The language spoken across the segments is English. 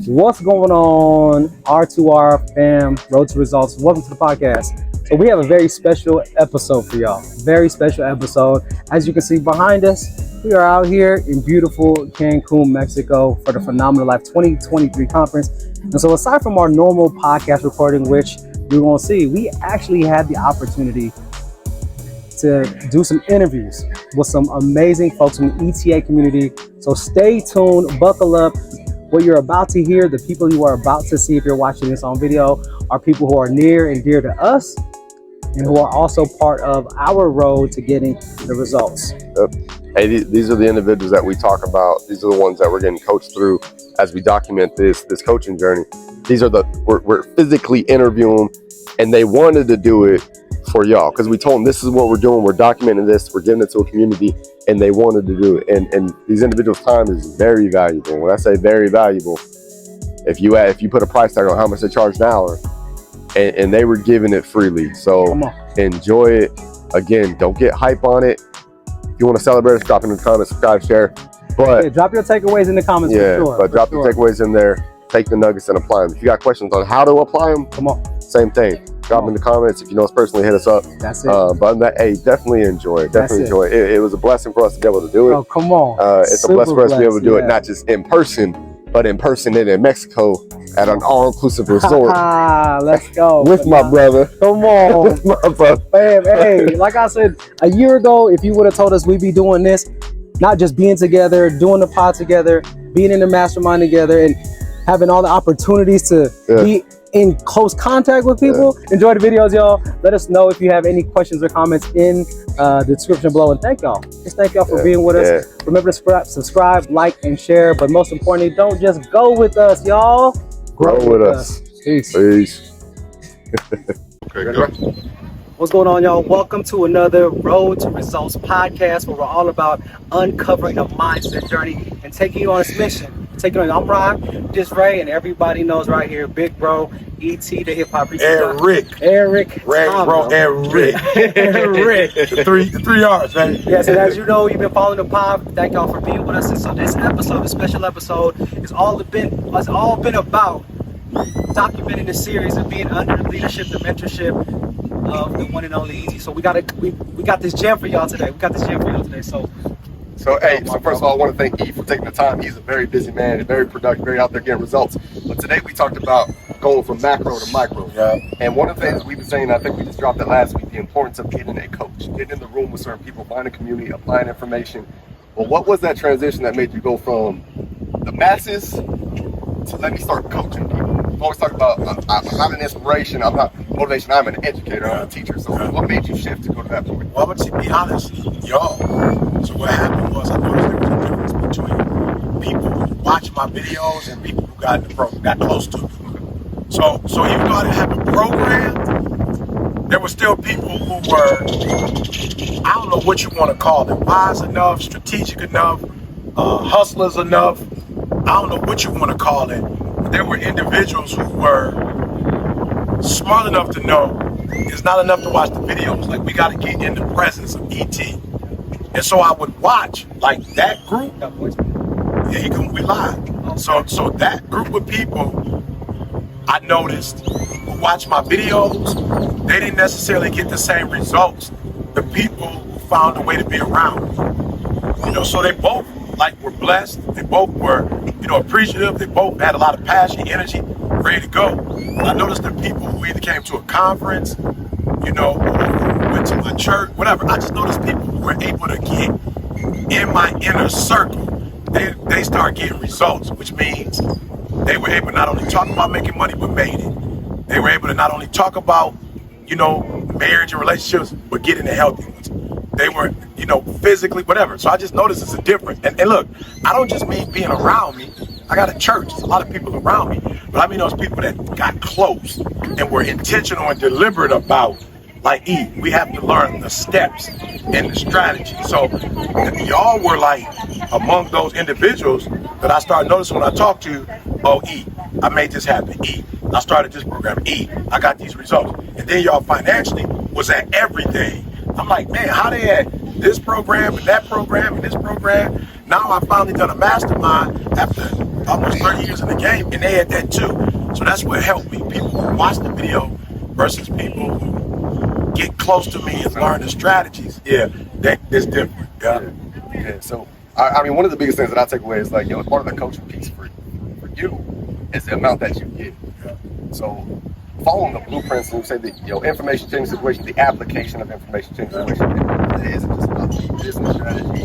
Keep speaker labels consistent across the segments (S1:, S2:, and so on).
S1: What's going on, R2R fam, Road to Results? Welcome to the podcast. So we have a very special episode for y'all. Very special episode. As you can see behind us, we are out here in beautiful Cancun, Mexico for the Phenomenal Life 2023 conference. And so aside from our normal podcast recording, which you won't see, we actually had the opportunity to do some interviews with some amazing folks from the ETA community. So stay tuned, buckle up. What you're about to hear, the people you are about to see if you're watching this on video, are people who are near and dear to us and who are also part of our road to getting the results.
S2: Yep. Hey, these are the individuals that we talk about. These are the ones that we're getting coached through as we document this coaching journey. These are we're physically interviewing them, and they wanted to do it for y'all because we told them this is what we're doing. We're documenting this. We're giving it to a community, and they wanted to do it. And these individuals' time is very valuable. When I say very valuable, if you put a price tag on how much they charge an hour, and they were giving it freely. So enjoy it. Again, don't get hype on it. If you want to celebrate us, drop in the comments, subscribe, share. But
S1: drop your takeaways in the comments.
S2: Yeah,
S1: for sure,
S2: but drop the takeaways in there. Take the nuggets and apply them. If you got questions on how to apply them, same thing. Drop in the comments. If you know us personally, hit us up.
S1: That's it.
S2: But other than that, hey, definitely enjoy it. Definitely enjoy it. It was a blessing for us to be able to do it.
S1: Oh, come on.
S2: It's a blessing for us to be able to do it, not just in person, but in person and in Mexico at an all-inclusive resort.
S1: Let's go.
S2: With my brother.
S1: Come on.
S2: With my brother.
S1: Man, hey, like I said, a year ago, if you would have told us we'd be doing this, not just being together, doing the pod together, being in the mastermind together, and having all the opportunities to be in close contact with people. Enjoy the videos, y'all. Let us know if you have any questions or comments in the description below. And thank y'all. Just thank y'all for being with us. Remember to subscribe, like, and share. But most importantly, don't just go with us, y'all.
S2: Grow with us.
S1: Peace.
S2: Okay, go.
S1: What's going on, y'all? Welcome to another Road to Results podcast, where we're all about uncovering a mindset journey and taking you on this mission. I'm Ron, this Ray, and everybody knows right here, big bro, E.T. the hip hop.
S3: Eric.
S1: Eric.
S3: Eric. The three R's, man.
S1: Yes, and as you know, you've been following the pod. Thank y'all for being with us. And so this episode, this special episode, is all been about documenting the series of being under the leadership, the mentorship of the one and only E.T. So we got this gem for y'all today. So
S2: first of all, I want to thank E for taking the time. He's a very busy man and very productive, very out there getting results. But today we talked about going from macro to micro.
S3: Yeah.
S2: And one of the things we've been saying, I think we just dropped it last week, the importance of getting a coach, getting in the room with certain people, finding a community, applying information. Well, what was that transition that made you go from the masses to let me start coaching people? I always talk about, I'm not an inspiration, I'm not motivation, I'm an educator, I'm a teacher. So what made you shift to go to that point?
S3: Well, I'm going to be honest, y'all. So what happened was I noticed there was a difference between people who watch my videos and people who got close to me. So even though I didn't have a program, there were still people who were, I don't know what you want to call them, wise enough, strategic enough, hustlers enough. I don't know what you want to call it. There were individuals who were smart enough to know it's not enough to watch the videos. Like, we got to get in the presence of ET. And so I would watch like that group. Yeah, we live. So that group of people I noticed who watched my videos, they didn't necessarily get the same results the people who found a way to be around me. So they both were blessed. They both were, appreciative. They both had a lot of passion, energy, ready to go. But I noticed the people who either came to a conference, went to a church, whatever. I just noticed people who were able to get in my inner circle. They start getting results, which means they were able to not only talk about making money, but made it. They were able to not only talk about, marriage and relationships, but get into healthy ones. They were, physically, whatever. So I just noticed it's a difference. And look, I don't just mean being around me. I got a church. There's a lot of people around me. But I mean those people that got close and were intentional and deliberate about, we have to learn the steps and the strategy. So y'all were among those individuals that I started noticing when I talked to, I made this happen. I started this program. I got these results. And then y'all financially was at everything. I'm like, man, how they at this program and that program and this program? Now I finally done a mastermind after almost 30 years in the game, and they had that too. So that's what helped me. People who watch the video versus people who get close to me and learn the strategies. Yeah, that's different.
S2: Yeah. So I mean, one of the biggest things that I take away is like, you know, part of the coaching piece for you is the amount that you get.
S3: Yeah.
S2: So following the blueprints, and you say that, you know, information changes situation, the application of information changes situation. It isn't just about the business strategy,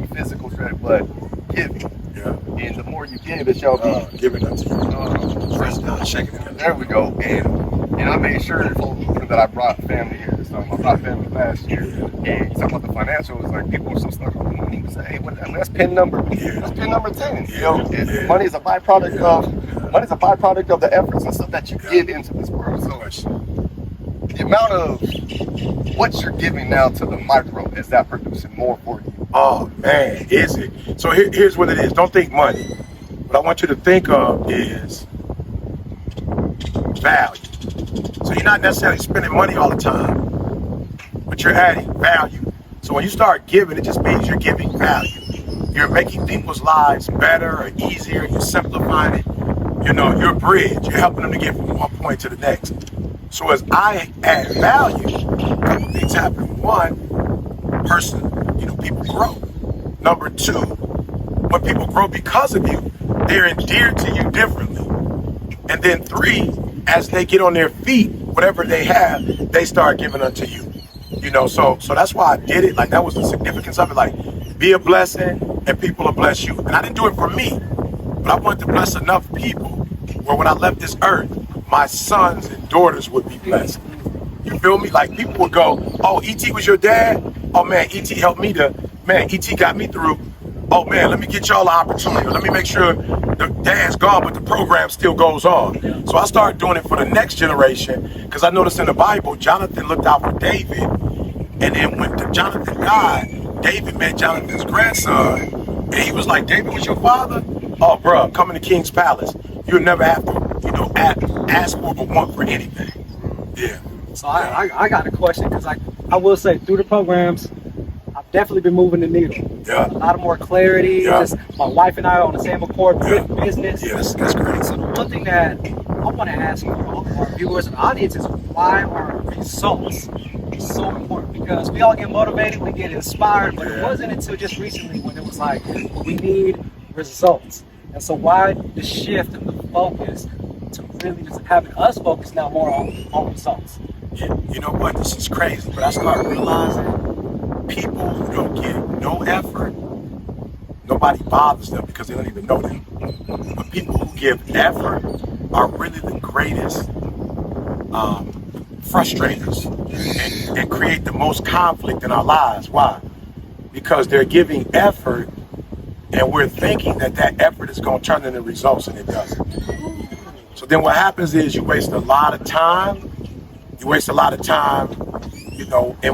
S2: the physical strategy, but giving.
S3: Yeah.
S2: And the more you give, it shall be
S3: given unto you. Press down, shake it together.
S2: There we go. And I made sure that I brought family here. So I brought family last year. And talking about the financials, like people are so stuck on the money. We say, hey, that's pin number. That's pin number 10. You know, money is a byproduct of the efforts and stuff that you give into this world. So the amount of what you're giving now to the micro, is that producing more for you?
S3: Oh man, is it? So here's what it is. Don't think money. What I want you to think of is value. So you're not necessarily spending money all the time, but you're adding value. So when you start giving, it just means you're giving value. You're making people's lives better or easier. You're simplifying it. You know, you're a bridge. You're helping them to get from one point to the next. So as I add value, a couple things happen. One, people grow. Number two, when people grow because of you, they're endeared to you differently. And then three, as they get on their feet, whatever they have, they start giving unto you. You know, so that's why I did it. Like, that was the significance of it. Like, be a blessing and people will bless you. And I didn't do it for me, but I wanted to bless enough people where when I left this earth, my sons and daughters would be blessed. You feel me? Like, people would go, oh, E.T. was your dad? Oh man, E.T. helped me E.T. got me through. Oh man, let me get y'all an opportunity. Let me make sure the dad's gone, but the program still goes on. So I started doing it for the next generation, because I noticed in the Bible, Jonathan looked out for David. And then when Jonathan died, David met Jonathan's grandson. And he was like, David was your father? Oh, bro, come in the king's palace. You'll never have to, ask for or want for anything. Yeah.
S1: So I got a question, because I will say, through the programs, I've definitely been moving the needle.
S3: Yeah.
S1: A lot of more clarity.
S3: Yeah.
S1: Just my wife and I are on the same accord with business.
S3: Yes, that's great.
S1: So the one thing that I want to ask for all of our viewers and audience is, why are results so important? Because we all get motivated, we get inspired, but it wasn't until just recently when it was like, we need results. And so why the shift and the focus to really just having us focus now more on results?
S3: Yeah, you know what? This is crazy, but I started realizing people who don't give no effort, nobody bothers them because they don't even know them. But people who give effort are really the greatest frustrators and create the most conflict in our lives. Why? Because they're giving effort and we're thinking that effort is going to turn into results, and it doesn't. So then what happens is you waste a lot of time. In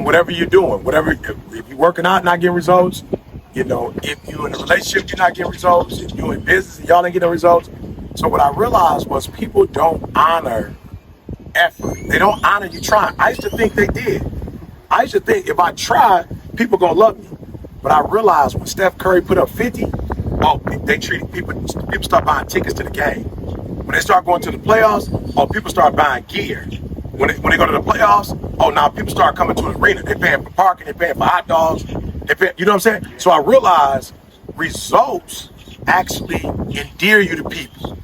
S3: whatever you're doing, if you're working out, not getting results, if you're in a relationship, you're not getting results, if you're in business and y'all ain't getting results. So what I realized was people don't honor effort. They don't honor you trying. I used to think they did. I used to think if I try, people gonna love me. But I realized when Steph Curry put up 50, they treated people start buying tickets to the game. When they start going to the playoffs, people start buying gear. When they go to the playoffs, now people start coming to the arena. They're paying for parking, they're paying for hot dogs, you know what I'm saying? So I realized results actually endear you to people.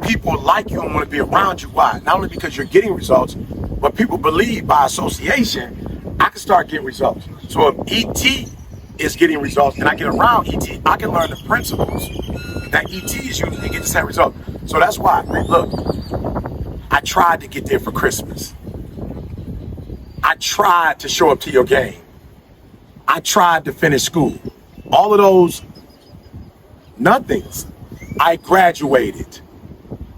S3: People like you and want to be around you. Why? Not only because you're getting results, but people believe by association, I can start getting results. So if E.T. is getting results and I get around E.T., I can learn the principles that E.T. is using to get the same result. So that's why, look, I tried to get there for Christmas. I tried to show up to your game. I tried to finish school. All of those nothings. I graduated.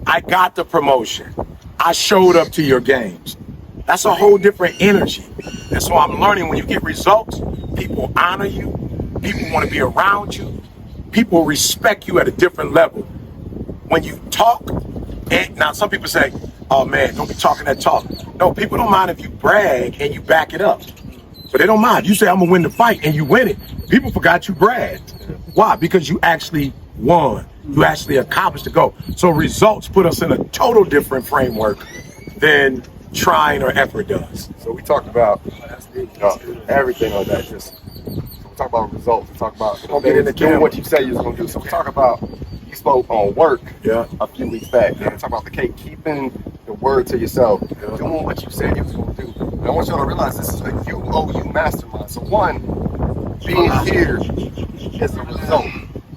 S3: I got the promotion. I showed up to your games. That's a whole different energy. And so I'm learning, when you get results, people honor you. People want to be around you. People respect you at a different level. When you talk, and now some people say, oh man, don't be talking that talk. No, people don't mind if you brag and you back it up. But they don't mind. You say, I'm gonna win the fight, and you win it. People forgot you bragged. Why? Because you actually won. You actually accomplish the goal. So results put us in a total different framework than trying or effort does.
S2: So we talked about everything on that. Just we talk about results. We talk about doing what you say you're going to do. So we talk about, you spoke on work a few weeks back. And we talk about the cake, keeping the word to yourself, doing what you said you was going to do. And I want y'all to realize this is a you mastermind. So one, being here is the result.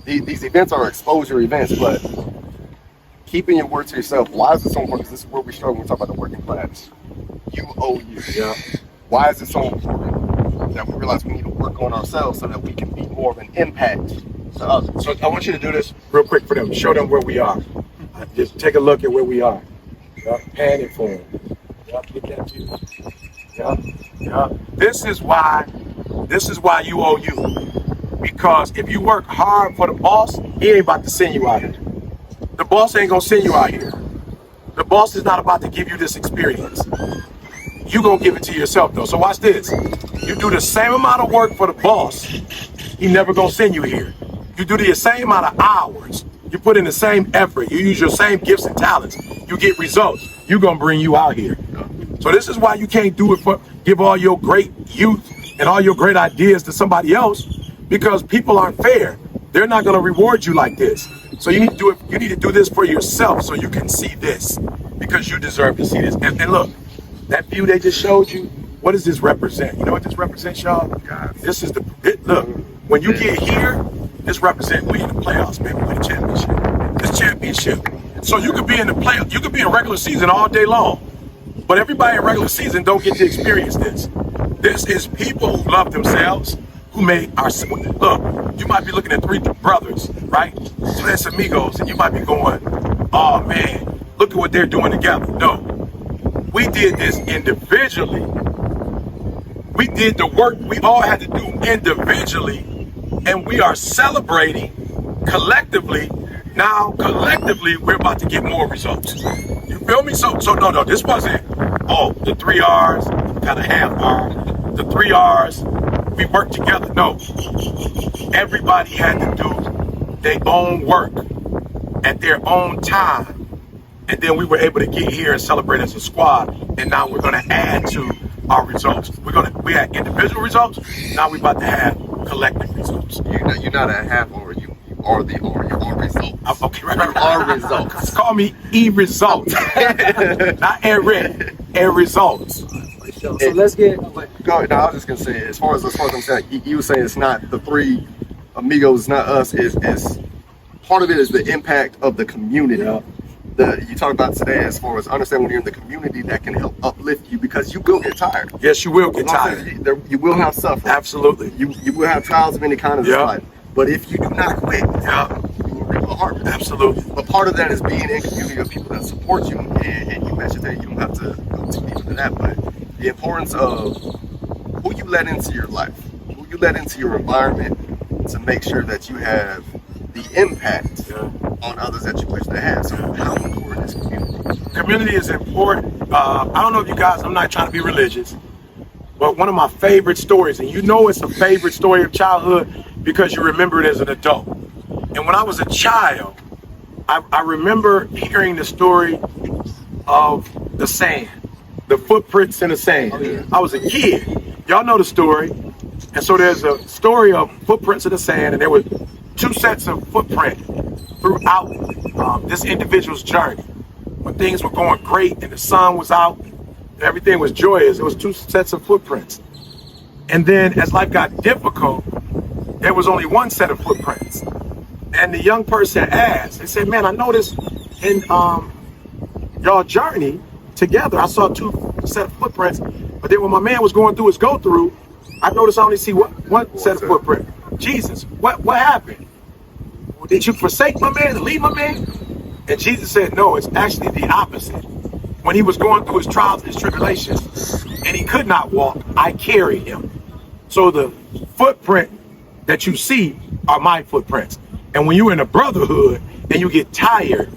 S2: These events are exposure events, but keeping your word to yourself. Why is it so important? Because this is where we struggle when we talk about the working class. You owe you.
S3: Yeah.
S2: Why is it so important that we realize we need to work on ourselves so that we can be more of an impact to others?
S3: So I want you to do this real quick for them. Show them where we are. Just take a look at where we are. Pan it for them. Get that view. This is why you owe you. Because if you work hard for the boss, he ain't about to send you out here. The boss ain't gonna send you out here. The boss is not about to give you this experience. You gonna give it to yourself though. So watch this. You do the same amount of work for the boss, he never gonna send you here. You do the same amount of hours. You put in the same effort. You use your same gifts and talents. You get results. You gonna bring you out here. So this is why you can't do it give all your great youth and all your great ideas to somebody else, because people aren't fair. They're not gonna reward you like this. So you need to do it. You need to do this for yourself so you can see this, because you deserve to see this. And look, that view they just showed you, what does this represent? You know what this represents, y'all? This is look, when you get here, this represents we in the playoffs, man. We win the championship. This championship. So you could be in the playoffs, you could be in regular season all day long, but everybody in regular season don't get to experience this. This is people who love themselves, who made our, look, you might be looking at three brothers, right? Tres amigos, and you might be going, oh man, look at what they're doing together. No, we did this individually. We did the work we all had to do individually, and we are celebrating collectively. Now, collectively, we're about to get more results. You feel me? So no, this wasn't, the 3 R's, kind of half R, the 3 R's, we worked together. No, everybody had to do their own work at their own time. And then we were able to get here and celebrate as a squad. And now we're gonna add to our results. We had individual results. Now we're about to have collective results.
S2: You're not a half or you are the or. You are results.
S3: Okay, right.
S2: You are results.
S3: Call me E-results. Not results.
S1: So let's get.
S2: Go. No, I was just gonna say, as far as I'm saying, you were saying it's not the three amigos, it's not us. Is part of it is the impact of the community.
S3: Yeah.
S2: You talk about today as far as understand when you're in the community that can help uplift you, because you will get tired.
S3: Yes, you will get tired.
S2: You will have suffering.
S3: Absolutely.
S2: You will have trials of any kind of this life. But if you do not quit, you will reap a harvest.
S3: Absolutely.
S2: But part of that is being in a community of people that support you. And you mentioned that you don't have to go too deep into that, but the importance of who you let into your life, who you let into your environment to make sure that you have the impact on others that you wish to have. So how important is community?
S3: Community is important. I don't know if you guys, I'm not trying to be religious, but one of my favorite stories, and you know it's a favorite story of childhood because you remember it as an adult. And when I was a child, I remember hearing the story of the sand, the footprints in the sand. I was a kid. Y'all know the story. And so there's a story of footprints in the sand, and there were 2 sets of footprint throughout this individual's journey. When things were going great and the sun was out, everything was joyous, there was 2 sets of footprints. And then as life got difficult, there was only 1 set of footprints. And the young person asked, they said, man, I noticed in y'all journey together, I saw 2 set of footprints, but then when my man was going through his go-through, I noticed I only see one set of footprint. Jesus, what happened? Did you forsake my man and leave my man? And Jesus said, no, it's actually the opposite. When he was going through his trials and his tribulations and he could not walk, I carried him. So the footprint that you see are my footprints. And when you're in a brotherhood and you get tired,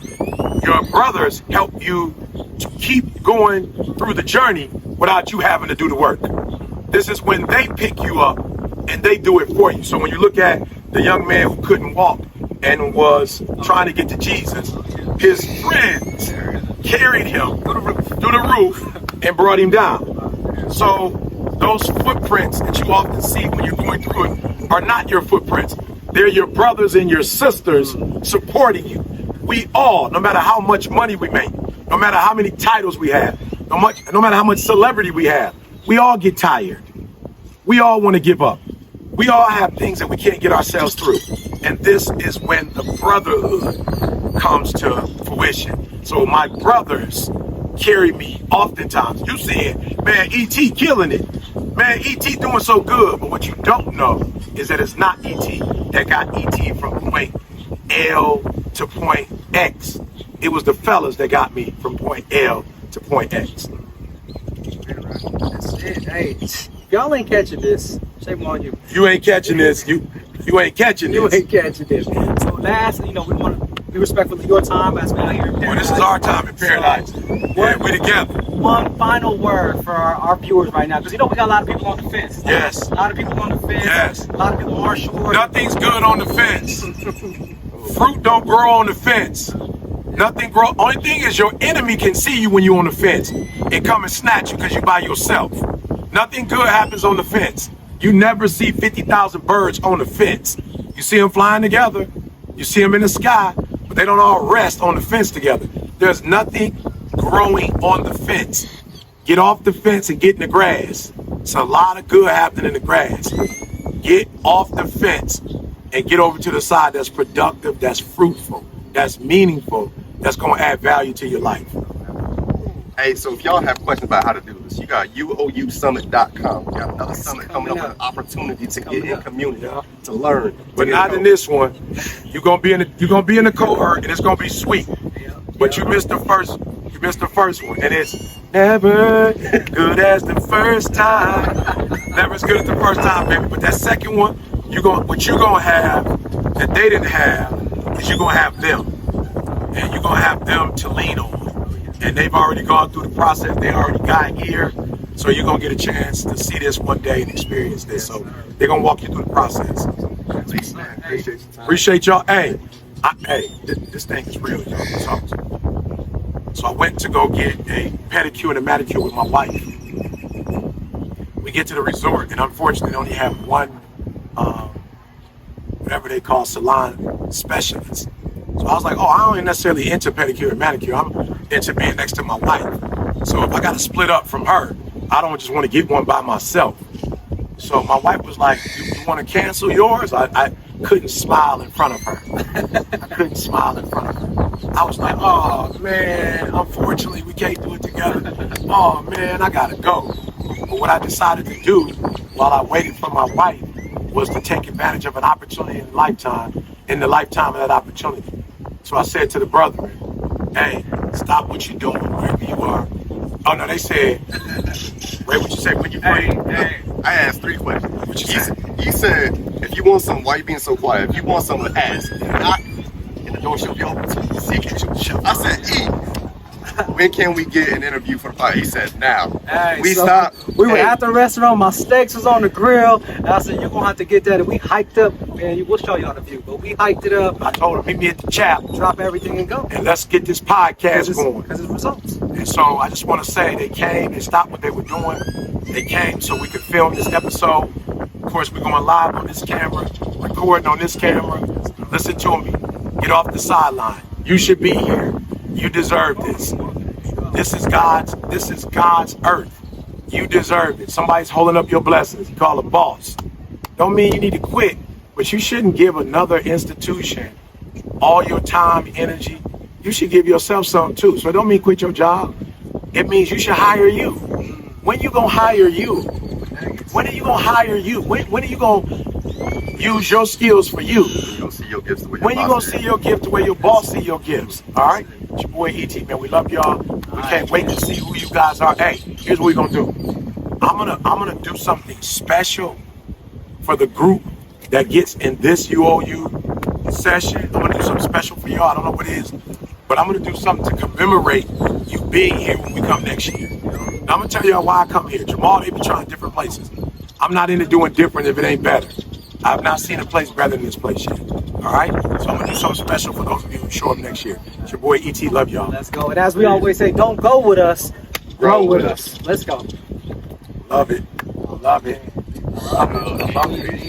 S3: your brothers help you to keep going through the journey without you having to do the work. This is when they pick you up and they do it for you. So when you look at the young man who couldn't walk and was trying to get to Jesus, his friends carried him through the roof and brought him down. So those footprints that you often see when you're going through it are not your footprints. They're your brothers and your sisters supporting you. We all, no matter how much money we make, no matter how many titles we have, no matter how much celebrity we have, we all get tired. We all want to give up. We all have things that we can't get ourselves through. And this is when the brotherhood comes to fruition. So my brothers carry me oftentimes. You see it, man, E.T. killing it. Man, E.T. doing so good. But what you don't know is that it's not E.T. that got E.T. from point L to point X. It was the fellas that got me from point L to point X.
S1: That's it. Hey, if y'all ain't catching this, shame on you.
S3: You ain't catching this. You ain't catching this.
S1: You ain't catching this. So last, we want to be respectful of your time as we out here.
S3: Well, this is our time in paradise. Yeah, we together.
S1: One final word for our viewers right now, because we got a lot of people on the fence.
S3: Yes.
S1: A lot of people on the fence.
S3: Yes.
S1: A lot of people aren't sure.
S3: Nothing's good on the fence. Fruit don't grow on the fence. Nothing grow. Only thing is your enemy can see you when you're on the fence and come and snatch you because you're by yourself. Nothing good happens on the fence. You never see 50,000 birds on the fence. You see them flying together. You see them in the sky, but they don't all rest on the fence together. There's nothing growing on the fence. Get off the fence and get in the grass. It's a lot of good happening in the grass. Get off the fence and get over to the side that's productive, that's fruitful, that's meaningful, that's going to add value to your life.
S2: Hey, so if y'all have questions about how to do this, you got uousummit.com. We got another summit coming up, an opportunity to get in community, to learn.
S3: But not in this one. You're gonna be in the cohort, and it's gonna be sweet. But you missed the first. You missed the first one, and it's never good as the first time. Never as good as the first time, baby. But that second one, what you're gonna have that they didn't have is you're gonna have them, and you're gonna have them to lean on. And they've already gone through the process. They already got here. So you're going to get a chance to see this one day and experience this. So they're going to walk you through the process. Appreciate y'all. Hey, this thing is real, y'all. So I went to go get a pedicure and a manicure with my wife. We get to the resort, and unfortunately, they only have one, whatever they call salon specialist. So I was like, I don't necessarily into pedicure and manicure. I'm into being next to my wife. So if I got to split up from her, I don't just want to get one by myself. So my wife was like, you want to cancel yours? I couldn't smile in front of her. I couldn't smile in front of her. I was like, oh man, unfortunately we can't do it together. Oh man, I gotta go. But what I decided to do while I waited for my wife was to take advantage of an opportunity in the lifetime of that opportunity. So I said to the brethren, hey, stop what you're doing wherever you are. Oh no, they said, Ray, what you say when you pray?
S2: Hey, I asked 3 questions.
S3: What you say?
S2: You said, if you want something, why you being so quiet? If you want something, ask. If not, and the door shall be open to you. Seek it, you shall. I said, E, when can we get an interview for the podcast? He said, now.
S1: Hey,
S2: we
S1: so
S2: stopped.
S1: We were at the restaurant. My steaks was on the grill. And I said, you're going to have to get that. And we hiked up. And we'll show y'all the view. But we hiked it up.
S3: I told him, meet me at the chap.
S1: Drop everything and go.
S3: And let's get this podcast going.
S1: Because it's results.
S3: And so I just want to say they came, they stopped what they were doing. They came so we could film this episode. Of course, we're going live on this camera, recording on this camera. Listen to me. Get off the sideline. You should be here. You deserve this. This is God's earth. You deserve it. Somebody's holding up your blessings. You call a boss. Don't mean you need to quit, but you shouldn't give another institution all your time, energy. You should give yourself something too. So it don't mean quit your job. It means you should hire you. When you gonna hire you? When are you gonna hire you? When are you gonna use your skills for you? When you gonna see your gift the way your boss see your gifts? All right? It's your boy E.T., man. We love y'all. We can't wait to see who you guys are. Hey, here's what we're gonna do. I'm gonna do something special for the group that gets in this UOU session. I'm gonna do something special for y'all. I don't know what it is, but I'm gonna do something to commemorate you being here when we come next year. Now, I'm gonna tell y'all why I come here. Jamal, they be trying different places. I'm not into doing different if it ain't better. I've not seen a place better than this place yet. All All right? So I'm gonna do something special for those of you who show up next year. It's your boy ET. Love y'all.
S1: Let's go. And as we always say, don't go with us, grow with us. Let's go.
S3: Love it. Love it. Love it. Love it.